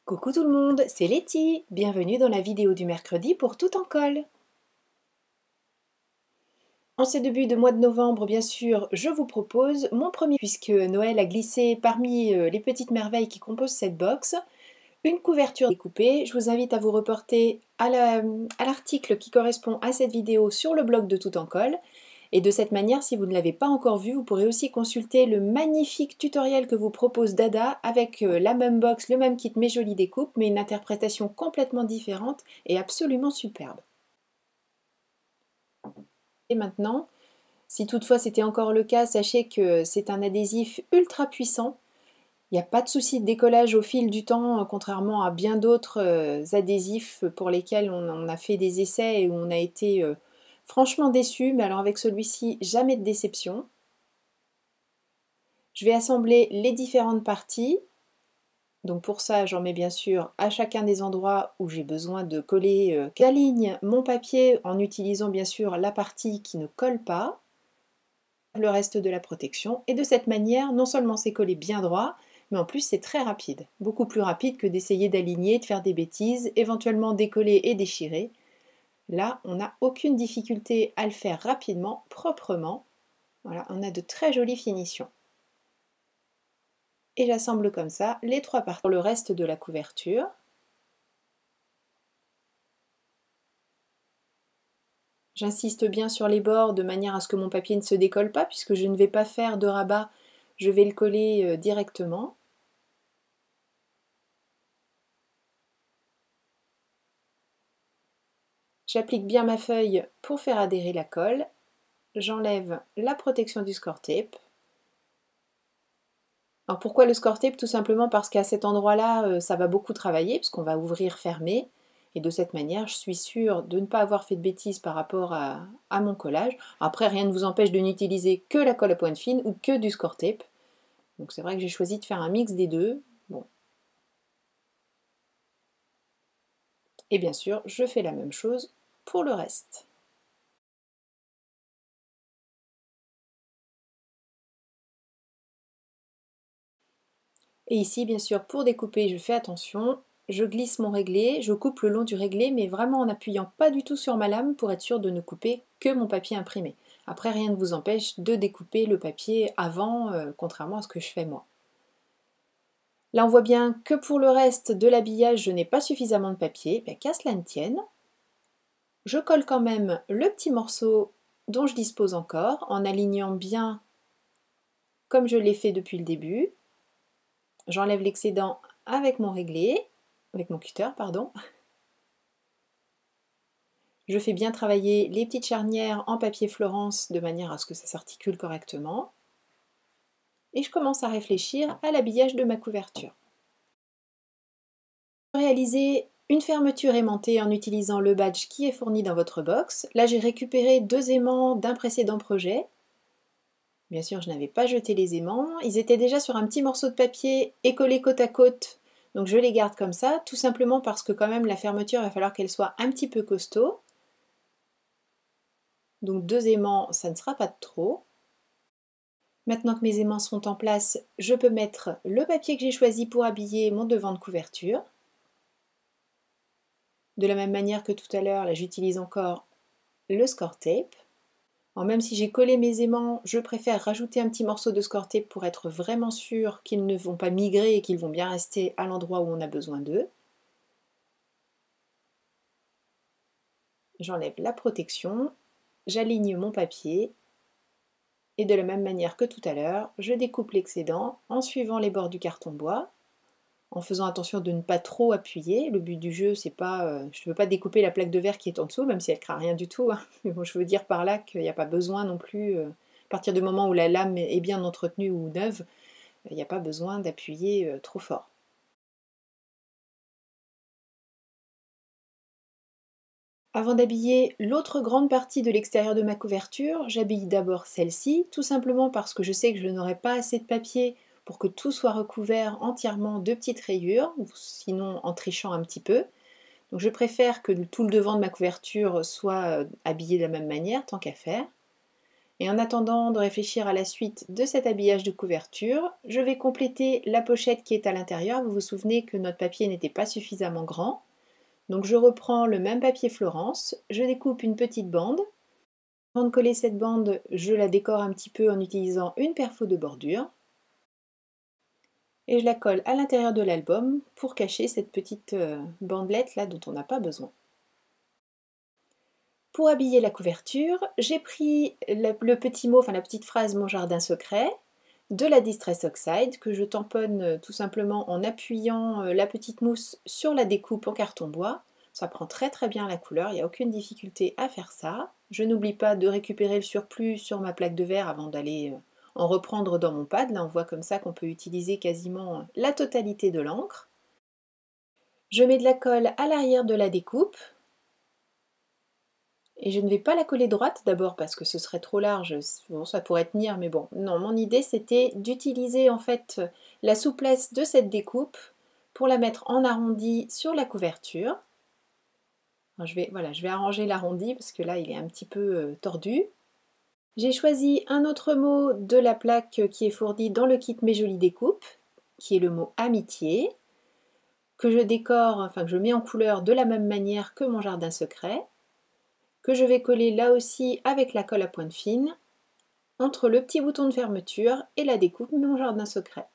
Coucou tout le monde, c'est Letty. Bienvenue dans la vidéo du mercredi pour Tout en colle. En ce début de mois de novembre, bien sûr, je vous propose mon premier, puisque Noël a glissé parmi les petites merveilles qui composent cette box, une couverture découpée. Je vous invite à vous reporter à l'article qui correspond à cette vidéo sur le blog de Tout en colle. Et de cette manière, si vous ne l'avez pas encore vu, vous pourrez aussi consulter le magnifique tutoriel que vous propose Dada avec la même box, le même kit, mes jolies découpes, mais une interprétation complètement différente et absolument superbe. Et maintenant, si toutefois c'était encore le cas, sachez que c'est un adhésif ultra puissant. Il n'y a pas de souci de décollage au fil du temps, contrairement à bien d'autres adhésifs pour lesquels on a fait des essais et où on a été franchement déçus. Mais alors avec celui-ci, jamais de déception. Je vais assembler les différentes parties. Donc pour ça, j'en mets bien sûr à chacun des endroits où j'ai besoin de coller. J'aligne mon papier en utilisant bien sûr la partie qui ne colle pas, le reste de la protection. Et de cette manière, non seulement c'est collé bien droit, mais en plus c'est très rapide. Beaucoup plus rapide que d'essayer d'aligner, de faire des bêtises, éventuellement décoller et déchirer. Là, on n'a aucune difficulté à le faire rapidement, proprement. Voilà, on a de très jolies finitions. Et j'assemble comme ça les trois parties pour le reste de la couverture. J'insiste bien sur les bords de manière à ce que mon papier ne se décolle pas, puisque je ne vais pas faire de rabat, je vais le coller directement. J'applique bien ma feuille pour faire adhérer la colle. J'enlève la protection du score tape. Alors pourquoi le score tape? Tout simplement parce qu'à cet endroit-là, ça va beaucoup travailler, puisqu'on va ouvrir, fermer. Et de cette manière, je suis sûre de ne pas avoir fait de bêtises par rapport à mon collage. Après, rien ne vous empêche de n'utiliser que la colle à pointe fine ou que du score tape. Donc c'est vrai que j'ai choisi de faire un mix des deux. Bon. Et bien sûr, je fais la même chose pour le reste. Et ici, bien sûr, pour découper, je fais attention. Je glisse mon réglé, je coupe le long du réglé, mais vraiment en appuyant pas du tout sur ma lame pour être sûre de ne couper que mon papier imprimé. Après, rien ne vous empêche de découper le papier avant, contrairement à ce que je fais moi. Là, on voit bien que pour le reste de l'habillage, je n'ai pas suffisamment de papier. Ben, qu'à cela ne tienne, je colle quand même le petit morceau dont je dispose encore, en alignant bien comme je l'ai fait depuis le début. J'enlève l'excédent avec mon réglé, avec mon cutter, pardon. Je fais bien travailler les petites charnières en papier Florence de manière à ce que ça s'articule correctement. Et je commence à réfléchir à l'habillage de ma couverture. Réaliser une fermeture aimantée en utilisant le badge qui est fourni dans votre box. Là, j'ai récupéré 2 aimants d'un précédent projet. Bien sûr, je n'avais pas jeté les aimants. Ils étaient déjà sur un petit morceau de papier et collés côte à côte. Donc je les garde comme ça, tout simplement parce que quand même la fermeture, il va falloir qu'elle soit un petit peu costaud. Donc 2 aimants, ça ne sera pas de trop. Maintenant que mes aimants sont en place, je peux mettre le papier que j'ai choisi pour habiller mon devant de couverture. De la même manière que tout à l'heure, là j'utilise encore le score tape. Alors même si j'ai collé mes aimants, je préfère rajouter un petit morceau de score tape pour être vraiment sûr qu'ils ne vont pas migrer et qu'ils vont bien rester à l'endroit où on a besoin d'eux. J'enlève la protection, j'aligne mon papier et de la même manière que tout à l'heure, je découpe l'excédent en suivant les bords du carton bois, en faisant attention de ne pas trop appuyer. Le but du jeu, c'est pas, je ne veux pas découper la plaque de verre qui est en dessous, même si elle ne craint rien du tout, hein. Mais bon, je veux dire par là qu'il n'y a pas besoin non plus, à partir du moment où la lame est bien entretenue ou neuve, il n'y a pas besoin d'appuyer trop fort. Avant d'habiller l'autre grande partie de l'extérieur de ma couverture, j'habille d'abord celle-ci, tout simplement parce que je sais que je n'aurai pas assez de papier pour que tout soit recouvert entièrement de petites rayures, ou sinon en trichant un petit peu. Donc je préfère que tout le devant de ma couverture soit habillé de la même manière, tant qu'à faire. Et en attendant de réfléchir à la suite de cet habillage de couverture, je vais compléter la pochette qui est à l'intérieur. Vous vous souvenez que notre papier n'était pas suffisamment grand. Donc je reprends le même papier Florence, je découpe une petite bande. Avant de coller cette bande, je la décore un petit peu en utilisant une perfo de bordure. Et je la colle à l'intérieur de l'album pour cacher cette petite bandelette là dont on n'a pas besoin. Pour habiller la couverture, j'ai pris le petit mot, enfin la petite phrase Mon jardin secret, de la Distress Oxide que je tamponne tout simplement en appuyant la petite mousse sur la découpe en carton bois. Ça prend très très bien la couleur, il n'y a aucune difficulté à faire ça. Je n'oublie pas de récupérer le surplus sur ma plaque de verre avant d'aller en reprendre dans mon pad. Là on voit comme ça qu'on peut utiliser quasiment la totalité de l'encre. Je mets de la colle à l'arrière de la découpe. Et je ne vais pas la coller droite d'abord parce que ce serait trop large, bon, ça pourrait tenir, mais bon, non, mon idée c'était d'utiliser en fait la souplesse de cette découpe pour la mettre en arrondi sur la couverture. Alors, je vais arranger l'arrondi parce que là il est un petit peu tordu. J'ai choisi un autre mot de la plaque qui est fournie dans le kit Mes Jolies Découpes, qui est le mot Amitié, que je décore, enfin que je mets en couleur de la même manière que mon jardin secret, que je vais coller là aussi avec la colle à pointe fine entre le petit bouton de fermeture et la découpe Mon jardin secret.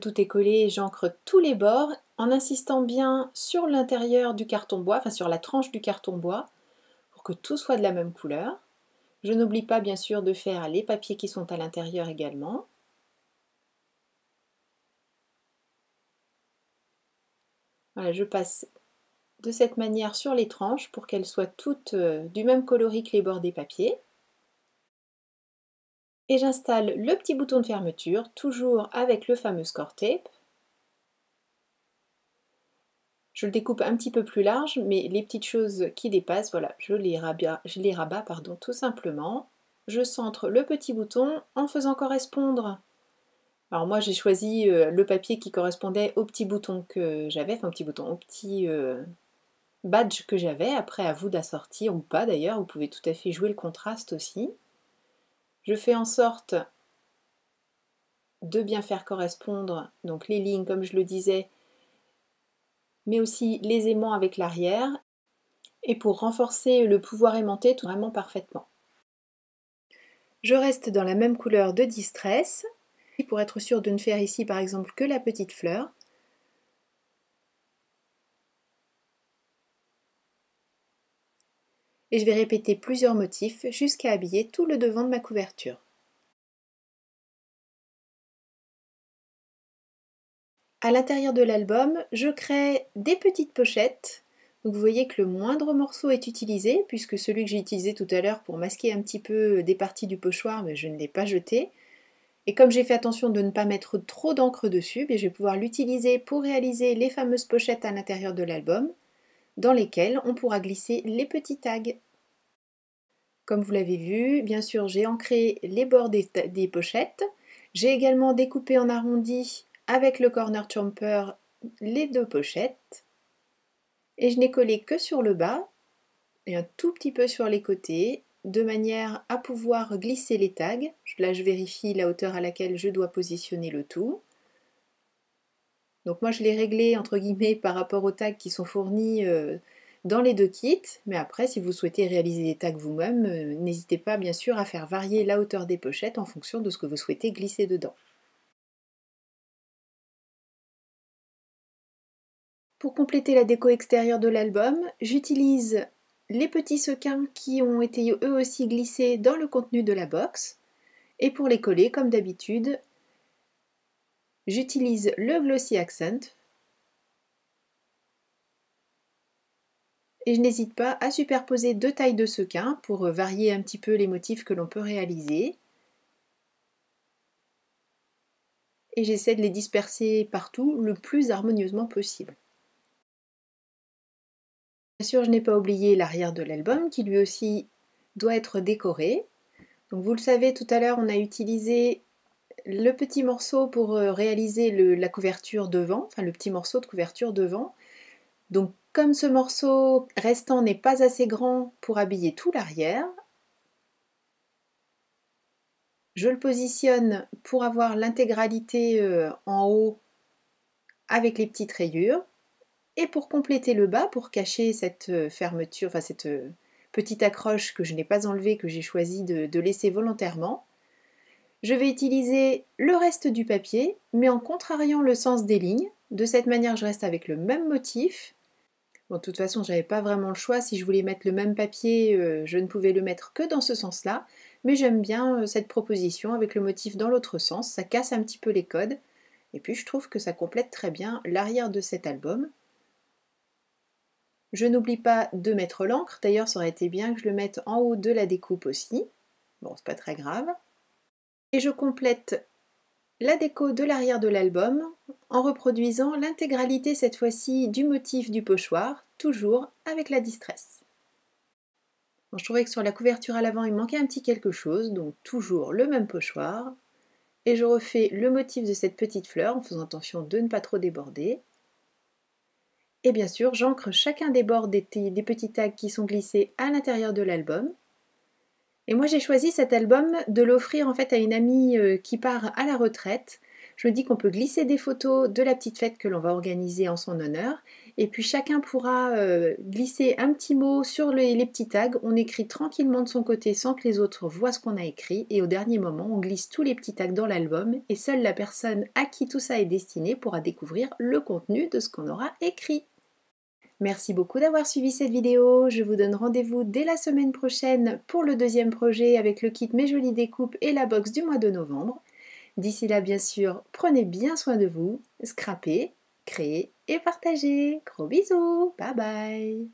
Tout est collé, j'encre tous les bords en insistant bien sur l'intérieur du carton bois, enfin sur la tranche du carton bois pour que tout soit de la même couleur. Je n'oublie pas bien sûr de faire les papiers qui sont à l'intérieur également. Voilà, je passe de cette manière sur les tranches pour qu'elles soient toutes du même coloris que les bords des papiers. Et j'installe le petit bouton de fermeture, toujours avec le fameux score tape. Je le découpe un petit peu plus large, mais les petites choses qui dépassent, voilà, je les rabats, pardon, tout simplement. Je centre le petit bouton en faisant correspondre. Alors moi j'ai choisi le papier qui correspondait au petit bouton que j'avais, enfin au petit badge que j'avais. Après à vous d'assortir ou pas d'ailleurs, vous pouvez tout à fait jouer le contraste aussi. Je fais en sorte de bien faire correspondre donc les lignes comme je le disais, mais aussi les aimants avec l'arrière, et pour renforcer le pouvoir aimanté tout vraiment parfaitement. Je reste dans la même couleur de Distress, pour être sûr de ne faire ici par exemple que la petite fleur. Et je vais répéter plusieurs motifs jusqu'à habiller tout le devant de ma couverture. À l'intérieur de l'album, je crée des petites pochettes. Donc vous voyez que le moindre morceau est utilisé, puisque celui que j'ai utilisé tout à l'heure pour masquer un petit peu des parties du pochoir, mais je ne l'ai pas jeté. Et comme j'ai fait attention de ne pas mettre trop d'encre dessus, je vais pouvoir l'utiliser pour réaliser les fameuses pochettes à l'intérieur de l'album, dans lesquelles on pourra glisser les petits tags. Comme vous l'avez vu, bien sûr, j'ai ancré les bords des pochettes. J'ai également découpé en arrondi avec le corner chomper les deux pochettes. Et je n'ai collé que sur le bas et un tout petit peu sur les côtés, de manière à pouvoir glisser les tags. Là, je vérifie la hauteur à laquelle je dois positionner le tout. Donc moi, je l'ai réglé entre guillemets par rapport aux tags qui sont fournis dans les deux kits, mais après si vous souhaitez réaliser des tags vous-même, n'hésitez pas bien sûr à faire varier la hauteur des pochettes en fonction de ce que vous souhaitez glisser dedans. Pour compléter la déco extérieure de l'album, j'utilise les petits sequins qui ont été eux aussi glissés dans le contenu de la box, et pour les coller comme d'habitude, j'utilise le Glossy Accent. Et je n'hésite pas à superposer deux tailles de sequins pour varier un petit peu les motifs que l'on peut réaliser. Et j'essaie de les disperser partout le plus harmonieusement possible. Bien sûr, je n'ai pas oublié l'arrière de l'album qui lui aussi doit être décoré. Donc vous le savez, tout à l'heure on a utilisé le petit morceau pour réaliser la couverture devant, enfin le petit morceau de couverture devant. Donc comme ce morceau restant n'est pas assez grand pour habiller tout l'arrière, Je le positionne pour avoir l'intégralité en haut avec les petites rayures. Et pour compléter le bas, pour cacher cette fermeture, enfin cette petite accroche que je n'ai pas enlevée, que j'ai choisi de laisser volontairement, je vais utiliser le reste du papier, mais en contrariant le sens des lignes. De cette manière, je reste avec le même motif. Bon, de toute façon, je n'avais pas vraiment le choix. Si je voulais mettre le même papier, je ne pouvais le mettre que dans ce sens-là. Mais j'aime bien cette proposition avec le motif dans l'autre sens. Ça casse un petit peu les codes. Et puis, je trouve que ça complète très bien l'arrière de cet album. Je n'oublie pas de mettre l'encre. D'ailleurs, ça aurait été bien que je le mette en haut de la découpe aussi. Bon, c'est pas très grave. Et je complète la déco de l'arrière de l'album en reproduisant l'intégralité cette fois-ci du motif du pochoir, toujours avec la distress. Bon, je trouvais que sur la couverture à l'avant il manquait un petit quelque chose, donc toujours le même pochoir. Et je refais le motif de cette petite fleur en faisant attention de ne pas trop déborder. Et bien sûr, j'ancre chacun des bords des petits tags qui sont glissés à l'intérieur de l'album. Et moi j'ai choisi cet album de l'offrir en fait à une amie qui part à la retraite. Je me dis qu'on peut glisser des photos de la petite fête que l'on va organiser en son honneur. Et puis chacun pourra glisser un petit mot sur les petits tags. On écrit tranquillement de son côté sans que les autres voient ce qu'on a écrit. Et au dernier moment, on glisse tous les petits tags dans l'album. Et seule la personne à qui tout ça est destiné pourra découvrir le contenu de ce qu'on aura écrit. Merci beaucoup d'avoir suivi cette vidéo. Je vous donne rendez-vous dès la semaine prochaine pour le deuxième projet avec le kit Mes Jolies Découpes et la box du mois de novembre. D'ici là, bien sûr, prenez bien soin de vous, scrapez, créez et partagez. Gros bisous, bye bye.